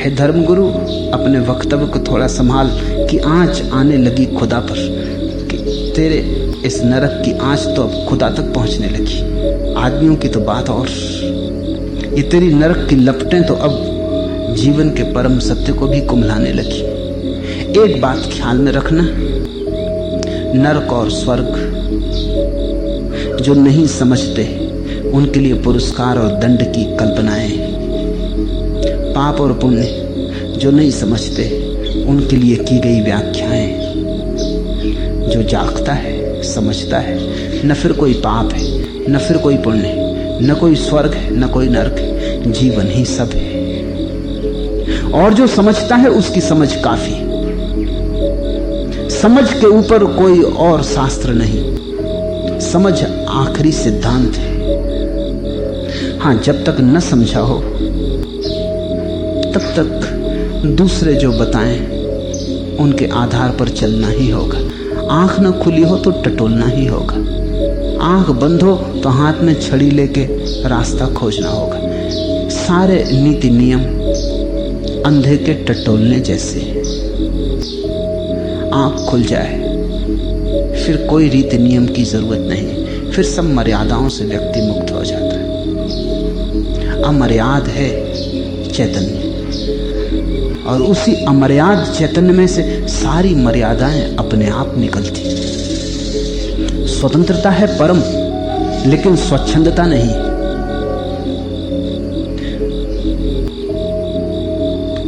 हे धर्मगुरु, अपने वक्तव्य को थोड़ा संभाल कि आंच आने लगी खुदा पर, कि तेरे इस नरक की आंच तो अब खुदा तक पहुंचने लगी। आदमियों की तो बात और, ये तेरी नरक की लपटें तो अब जीवन के परम सत्य को भी कुम्हलाने लगी। एक बात ख्याल में रखना, नरक और स्वर्ग जो नहीं समझते उनके लिए पुरस्कार और दंड की कल्पनाएं हैं। पाप और पुण्य जो नहीं समझते उनके लिए की गई व्याख्याएं। जो जागता है, समझता है, न फिर कोई पाप है, न फिर कोई पुण्य है, न कोई स्वर्ग है, न कोई नरक है, जीवन ही सब है। और जो समझता है उसकी समझ काफी, समझ के ऊपर कोई और शास्त्र नहीं, समझ आखिरी सिद्धांत है। हाँ, जब तक न समझा हो तब तक दूसरे जो बताएं उनके आधार पर चलना ही होगा। आंख न खुली हो तो टटोलना ही होगा, आंख बंद हो तो हाथ में छड़ी लेके रास्ता खोजना होगा। सारे नीति नियम अंधे के टटोलने जैसे। आंख खुल जाए फिर कोई रीति नियम की जरूरत नहीं, फिर सब मर्यादाओं से व्यक्ति मुक्त हो जाता है। अमर्याद है चैतन्य, और उसी अमर्याद चैतन्य में से सारी मर्यादाएं अपने आप निकलती। स्वतंत्रता है परम, लेकिन स्वच्छंदता नहीं।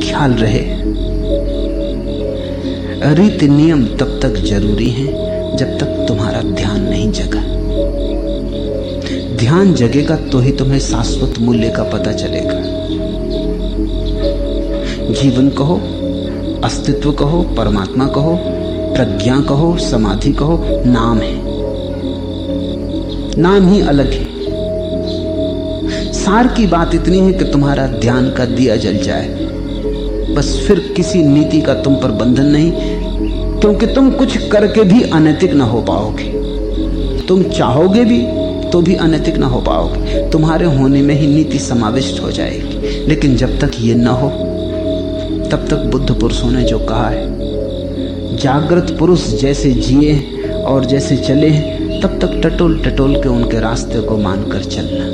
ख्याल रहे, रीति नियम तब तक जरूरी हैं जब तक तुम्हारा ध्यान नहीं जगा। ध्यान जगेगा तो ही तुम्हें शाश्वत मूल्य का पता चलेगा। जीवन कहो, अस्तित्व कहो, परमात्मा कहो, प्रज्ञा कहो, समाधि कहो, नाम है, नाम ही अलग है। सार की बात इतनी है कि तुम्हारा ध्यान का दिया जल जाए, बस फिर किसी नीति का तुम पर बंधन नहीं, क्योंकि तुम कुछ करके भी अनैतिक ना हो पाओगे। तुम चाहोगे भी तो भी अनैतिक ना हो पाओगे, तुम्हारे होने में ही नीति समाविष्ट हो जाएगी। लेकिन जब तक ये न हो तब तक बुद्ध पुरुषों ने जो कहा है, जागृत पुरुष जैसे जिए और जैसे चले हैं तब तक टटोल टटोल के उनके रास्ते को मानकर चलना।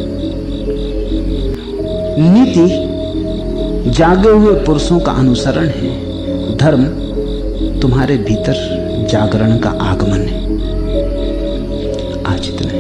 नीति जागे हुए पुरुषों का अनुसरण है, धर्म तुम्हारे भीतर जागरण का आगमन है। आज इतना।